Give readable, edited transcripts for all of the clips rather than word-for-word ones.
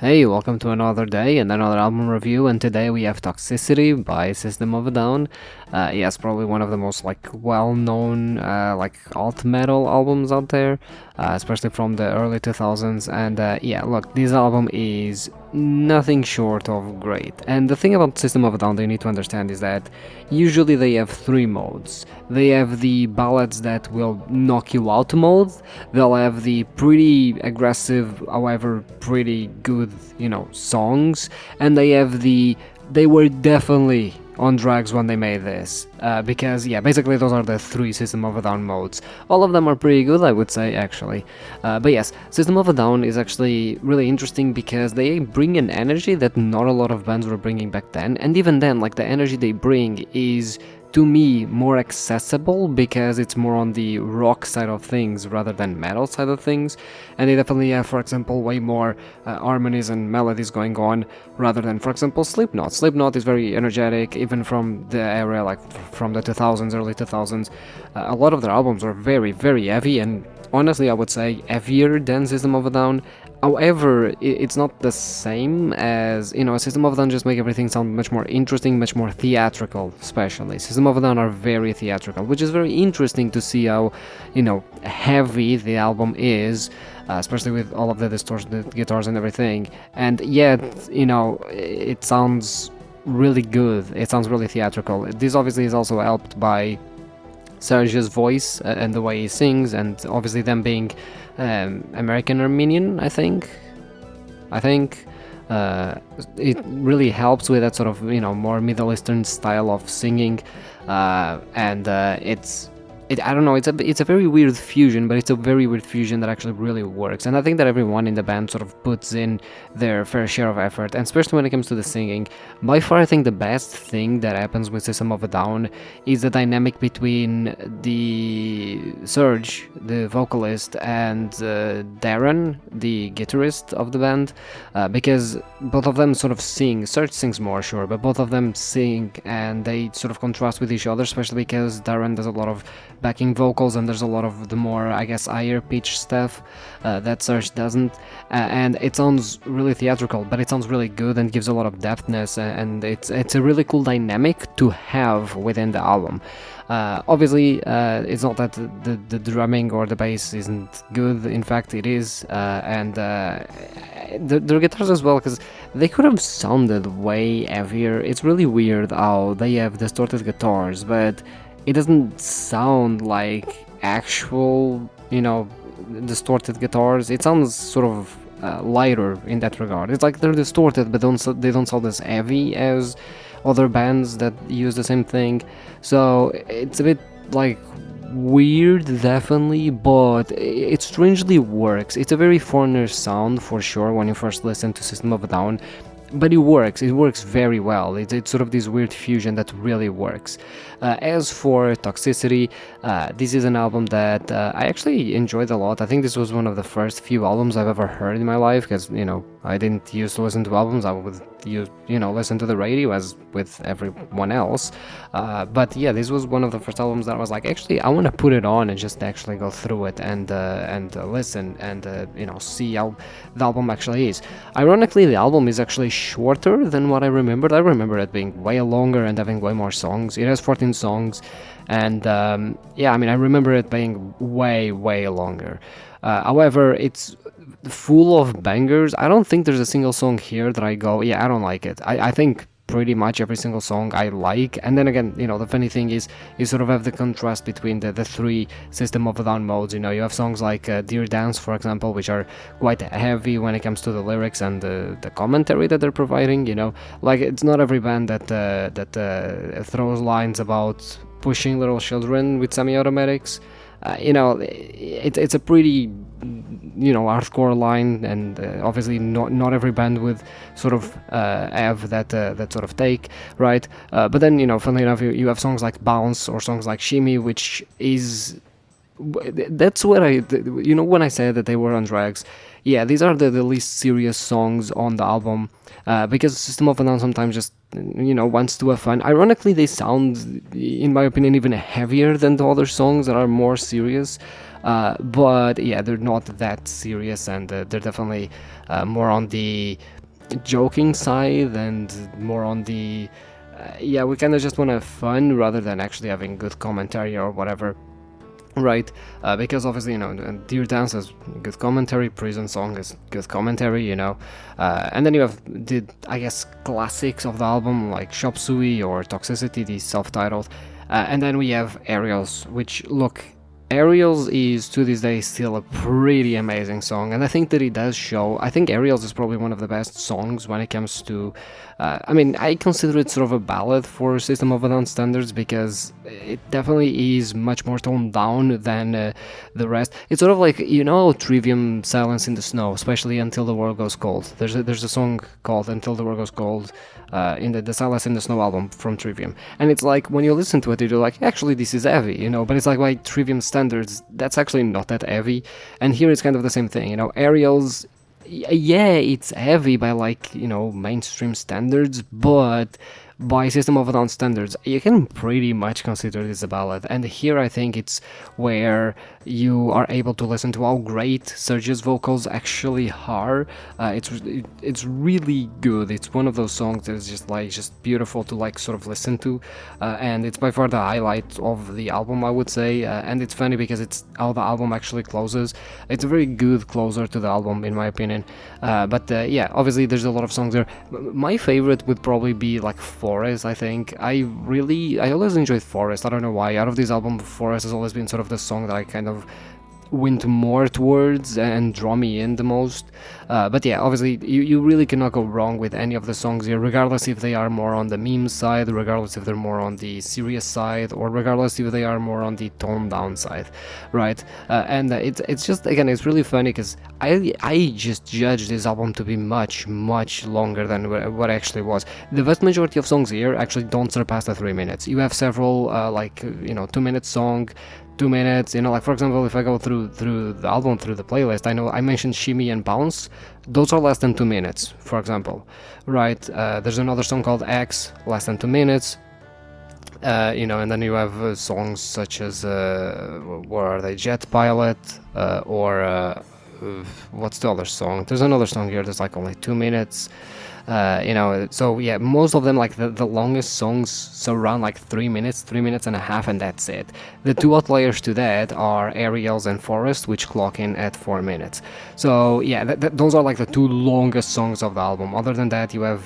Hey, welcome to another day and another album review, and today we have Toxicity by System of a Down. Yes, probably one of the most well-known alt metal albums out there, especially from the early 2000s. And yeah, look, this album is nothing short of great. And the thing about System of a Down that you need to understand is that usually they have three modes. They have the ballads that will knock you out mode. They'll have the pretty aggressive, however pretty good, songs, and they were definitely on drugs when they made this, because yeah, basically those are the three System of a Down modes. All of them are pretty good, I would say, actually. But yes, System of a Down is actually really interesting because they bring an energy that not a lot of bands were bringing back then, and even then, like, the energy they bring is, to me, more accessible because it's more on the rock side of things rather than metal side of things, and they definitely have, for example, way more harmonies and melodies going on rather than, for example, Slipknot. Slipknot is very energetic, even from the era, like from the 2000s, early 2000s. A lot of their albums are very, very heavy, and honestly, I would say heavier than System of a Down. However, it's not the same as, System of a Down just make everything sound much more interesting, much more theatrical, especially. System of a Down are very theatrical, which is very interesting to see how, heavy the album is, especially with all of the distorted guitars and everything. And yet, it sounds really good. It sounds really theatrical. This obviously is also helped by Serge's voice and the way he sings, and obviously them being American Armenian, I think. It really helps with that sort of more Middle Eastern style of singing, and I don't know, it's a very weird fusion, but it's a very weird fusion that actually really works. And I think that everyone in the band sort of puts in their fair share of effort, and especially when it comes to the singing. By far, I think the best thing that happens with System of a Down is the dynamic between the Serge, the vocalist, and Darren, the guitarist of the band, because both of them sort of sing. Serge sings more, sure, but both of them sing, and they sort of contrast with each other, especially because Darren does a lot of backing vocals, and there's a lot of the more, I guess, higher pitch stuff that Serge doesn't, and it sounds really theatrical, but it sounds really good and gives a lot of depthness, and it's a really cool dynamic to have within the album. Obviously, it's not that the drumming or the bass isn't good. In fact, it is, and their guitars as well, because they could have sounded way heavier. It's really weird how they have distorted guitars, but it doesn't sound like actual, distorted guitars. It sounds sort of lighter in that regard. It's like they're distorted, but they don't sound as heavy as other bands that use the same thing. So it's a bit like weird, definitely, but it strangely works. It's a very foreigner sound for sure when you first listen to System of a Down, but it works very well. It's sort of this weird fusion that really works. As for Toxicity, this is an album that I actually enjoyed a lot. I think this was one of the first few albums I've ever heard in my life, because I didn't used to listen to albums. I would listen to the radio as with everyone else, but yeah, this was one of the first albums that I was like, actually, I want to put it on and just actually go through it and listen and see how the album actually is. Ironically, the album is actually shorter than what I remembered. I remember it being way longer and having way more songs. It has 14 songs, and I remember it being way longer. However, it's full of bangers. I don't think there's a single song here that I go, yeah, I don't like it. I think pretty much every single song I like. And then again, the funny thing is you sort of have the contrast between the three System of a Down modes. You have songs like Dear Dance, for example, which are quite heavy when it comes to the lyrics and the commentary that they're providing. Like, it's not every band that throws lines about pushing little children with semi-automatics. It's a pretty hardcore line, and obviously not every band would sort of have that sort of take, right? But then funnily enough, you have songs like Bounce or songs like Shimmy, which is, that's what when I said that they were on drugs. Yeah, these are the least serious songs on the album, because System of a Down sometimes just wants to have fun. Ironically, they sound, in my opinion, even heavier than the other songs that are more serious. But yeah, they're not that serious, and they're definitely more on the joking side and more on the yeah, we kind of just want to have fun rather than actually having good commentary or whatever, right? Because obviously, Dear Dance is good commentary, Prison Song is good commentary, and then you have the, I guess, classics of the album like Chop Suey or Toxicity, the self-titled, and then we have Aerials, which, look, Aerials is to this day still a pretty amazing song, and I think that it does show. I think Aerials is probably one of the best songs when it comes to. I mean, I consider it sort of a ballad for System of a Down standards because it definitely is much more toned down than the rest. It's sort of like, Trivium Silence in the Snow, especially Until the World Goes Cold. There's a song called Until the World Goes Cold in the Silence in the Snow album from Trivium, and it's like when you listen to it, you're like, actually this is heavy, but it's like by Trivium standards, that's actually not that heavy, and here it's kind of the same thing, Aerials. Yeah, it's heavy by mainstream standards, but by System of a Down standards, you can pretty much consider this a ballad. And here I think it's where you are able to listen to how great Serge's vocals actually are. It's really good. It's one of those songs that is just beautiful to sort of listen to, and it's by far the highlight of the album, I would say. And it's funny because it's how the album actually closes. It's a very good closer to the album, in my opinion. But yeah, obviously there's a lot of songs there. My favorite would probably be Forest. I think I always enjoyed Forest. I don't know why. Out of this album, Forest has always been sort of the song that I kind of went more towards and draw me in the most. But yeah, obviously you really cannot go wrong with any of the songs here, regardless if they are more on the meme side, regardless if they're more on the serious side, or regardless if they are more on the toned down side, right? And it's just, again, it's really funny because I just judged this album to be much longer than what it actually was. The vast majority of songs here actually don't surpass the 3 minutes. You have several 2-minute song, 2 minutes, for example, if I go through the album, through the playlist, I mentioned Shimmy and Bounce. Those are less than 2 minutes, for example, right? There's another song called X, less than 2 minutes. And then you have songs such as what are they, Jet Pilot, or what's the other song? There's another song here that's only 2 minutes. So yeah, most of them, the longest songs surround 3 minutes, 3 minutes and a half, and that's it. The two outliers to that are Aerials and Forest, which clock in at 4 minutes. So yeah, those are the two longest songs of the album. Other than that, you have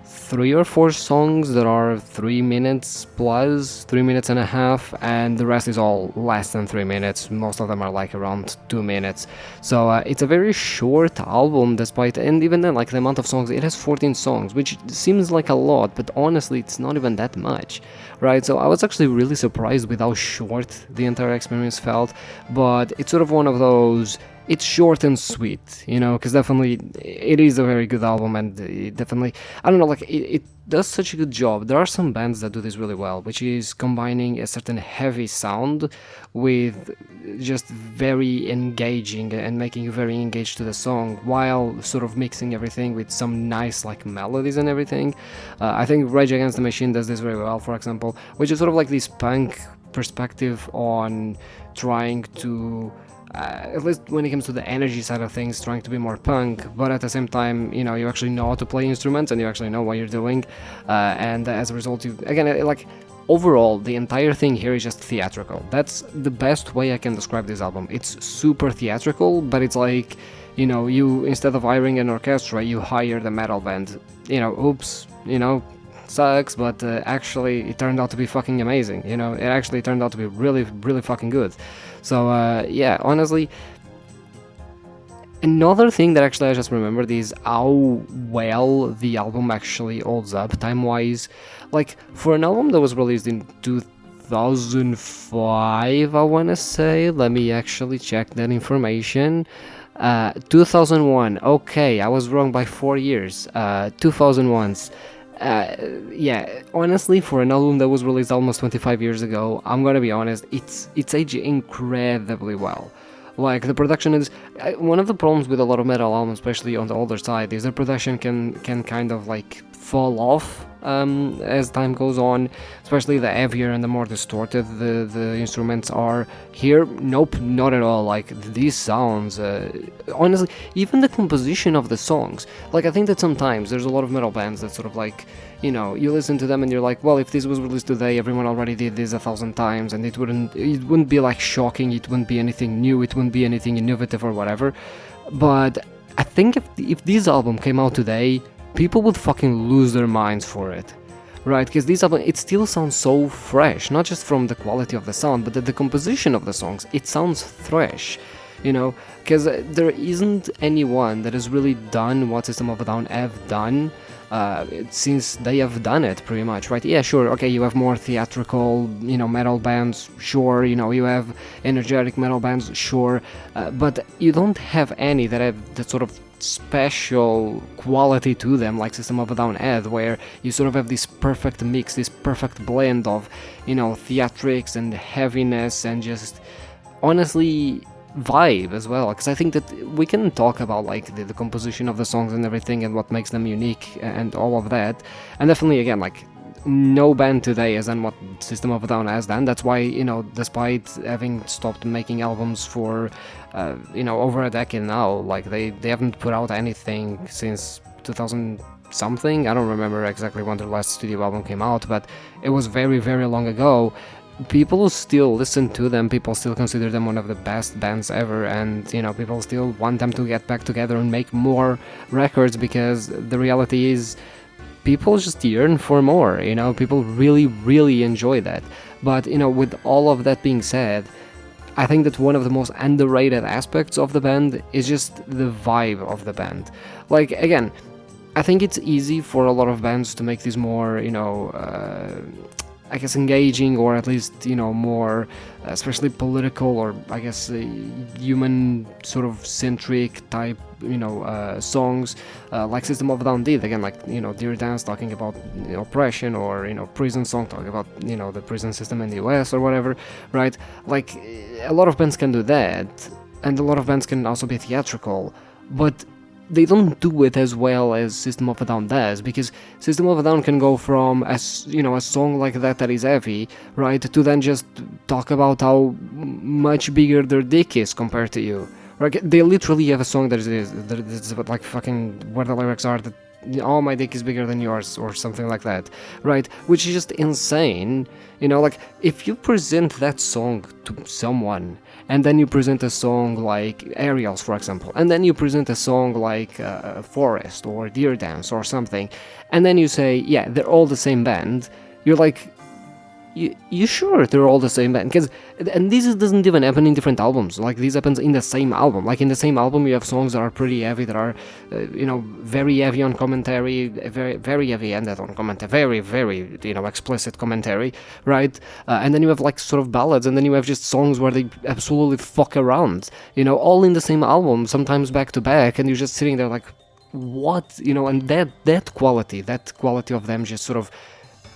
3 or 4 songs that are 3 minutes plus, 3 minutes and a half, and the rest is all less than 3 minutes. Most of them are around 2 minutes. So it's a very short album, despite, and even then, the amount of songs, it has 14 songs, which seems like a lot, but honestly, it's not even that much, right? So I was actually really surprised with how short the entire experience felt, but it's sort of one of those. It's short and sweet, because definitely it is a very good album, and it definitely, I don't know, it does such a good job. There are some bands that do this really well, which is combining a certain heavy sound with just very engaging and making you very engaged to the song, while sort of mixing everything with some nice melodies and everything. I think Rage Against the Machine does this very well, for example, which is sort of this punk perspective on trying to, at least when it comes to the energy side of things, trying to be more punk, but at the same time, you actually know how to play instruments and you actually know what you're doing, and as a result, overall, the entire thing here is just theatrical. That's the best way I can describe this album. It's super theatrical, but it's you, instead of hiring an orchestra, you hire the metal band. Oops, sucks, but actually it turned out to be fucking amazing. It actually turned out to be really fucking good. So yeah, honestly, another thing that actually I just remembered is how well the album actually holds up time-wise. For an album that was released in 2005, I want to say, let me actually check that information. 2001, okay, I was wrong by 4 years. 2001's. Yeah, honestly, for an album that was released almost 25 years ago, I'm gonna be honest, it's aged incredibly well. Like the production is one of the problems with a lot of metal albums, especially on the older side, is the production can kind of like fall off as time goes on, especially the heavier and the more distorted the instruments are. Here, nope, not at all. Like these sounds, honestly, even the composition of the songs. Like I think that sometimes there's a lot of metal bands that sort of like, you know, you listen to them and you're like, well, if this was released today, everyone already did this 1,000 times, and it wouldn't be like shocking, it wouldn't be anything new, it wouldn't be anything innovative or whatever. But I think if this album came out today, people would fucking lose their minds for it, right? Because this album, it still sounds so fresh, not just from the quality of the sound, but the composition of the songs. It sounds fresh, you know, because there isn't anyone that has really done what System of a Down have done since they have done it, pretty much, right? Yeah, sure, okay, you have more theatrical, you know, metal bands, sure, you know, you have energetic metal bands, sure, but you don't have any that have that sort of special quality to them like System of a Down had, where you sort of have this perfect mix, this perfect blend of, you know, theatrics and heaviness and just honestly vibe as well. Because I think that we can talk about like the composition of the songs and everything and what makes them unique and all of that, and definitely again, like no band today has done what System of a Down has done. That's why, you know, despite having stopped making albums for you know, over a decade now, like they haven't put out anything since 2000 something. I don't remember exactly when their last studio album came out, but it was very, very long ago. People still listen to them, people still consider them one of the best bands ever, and, you know, people still want them to get back together and make more records, because the reality is people just yearn for more, you know, people really, really enjoy that. But, you know, with all of that being said, I think that one of the most underrated aspects of the band is just the vibe of the band. Like, again, I think it's easy for a lot of bands to make these more, you know, I guess engaging, or at least, you know, more especially political, or I guess human sort of centric type, you know, songs like System of a Down did. Again, like, you know, Dear Dance talking about, you know, oppression, or, you know, Prison Song talking about, you know, the prison system in the US or whatever, right? Like a lot of bands can do that, and a lot of bands can also be theatrical, but they don't do it as well as System of a Down does, because System of a Down can go from a song like that is heavy, right, to then just talk about how much bigger their dick is compared to you. Right? They literally have a song that is like fucking, where the lyrics are that, oh, my dick is bigger than yours, or something like that, right? Which is just insane, you know. Like, if you present that song to someone, and then you present a song like Aerials, for example, and then you present a song like Forest or Deer Dance or something, and then you say, yeah, they're all the same band, you're like, you sure they're all the same band? And this doesn't even happen in different albums. Like, this happens in the same album. Like, in the same album, you have songs that are pretty heavy, that are, you know, very heavy on commentary, very, very heavy-handed on commentary, very, very, you know, explicit commentary, right? And then you have, like, sort of ballads, and then you have just songs where they absolutely fuck around, you know, all in the same album, sometimes back-to-back, and you're just sitting there like, what? You know, and that quality of them just sort of,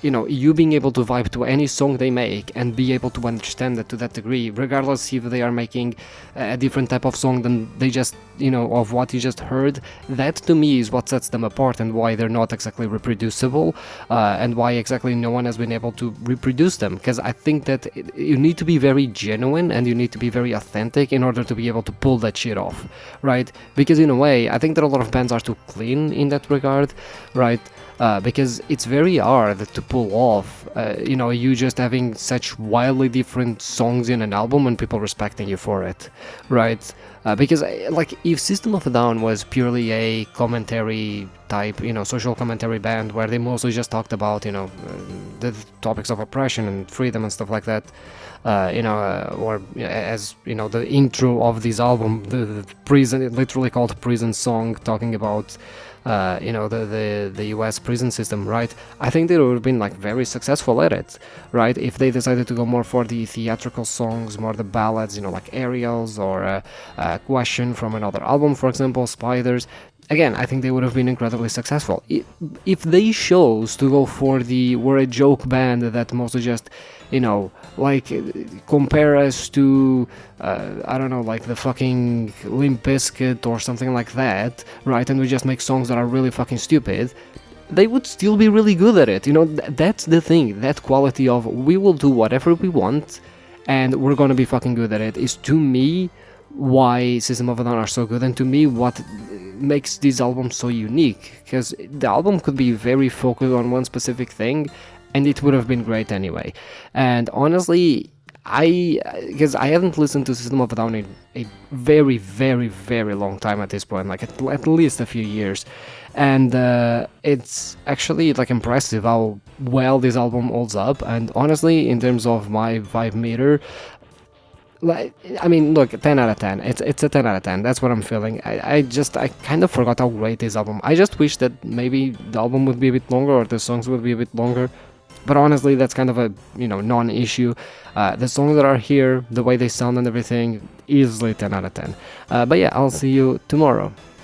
you know, you being able to vibe to any song they make and be able to understand it to that degree, regardless if they are making a different type of song than they just, you know, of what you just heard, that to me is what sets them apart, and why they're not exactly reproducible, and why exactly no one has been able to reproduce them. Because I think that you need to be very genuine, and you need to be very authentic in order to be able to pull that shit off, right? Because in a way, I think that a lot of bands are too clean in that regard, right? Because it's very hard to pull off, you know, you just having such wildly different songs in an album and people respecting you for it, right? Because, like, if System of a Down was purely a commentary type, you know, social commentary band, where they mostly just talked about, you know, the topics of oppression and freedom and stuff like that, you know, or as, you know, the intro of this album, the prison, it literally called Prison Song, talking about, you know, the US prison system, right? I think they would have been, like, very successful at it, right? If they decided to go more for the theatrical songs, more the ballads, you know, like Aerials, or Question from another album, for example, Spiders. again, I think they would have been incredibly successful. If they chose to go for the we're a joke band that mostly just, you know, like compare us to, I don't know, like the fucking Limp Bizkit or something like that, right? And we just make songs that are really fucking stupid, they would still be really good at it. You know, that's the thing. That quality of we will do whatever we want and we're gonna be fucking good at it is, to me, why System of a Down are so good, and to me what makes this album so unique, because the album could be very focused on one specific thing and it would have been great anyway. And honestly, because I haven't listened to System of a Down in a very, very, very long time at this point, like at least a few years, and it's actually like impressive how well this album holds up. And honestly, in terms of my vibe meter, like, I mean, look, 10 out of 10. It's a 10 out of 10. That's what I'm feeling. I kind of forgot how great this album. I just wish that maybe the album would be a bit longer or the songs would be a bit longer. But honestly, that's kind of a, non-issue. The songs that are here, the way they sound and everything, easily 10 out of 10. But yeah, I'll see you tomorrow.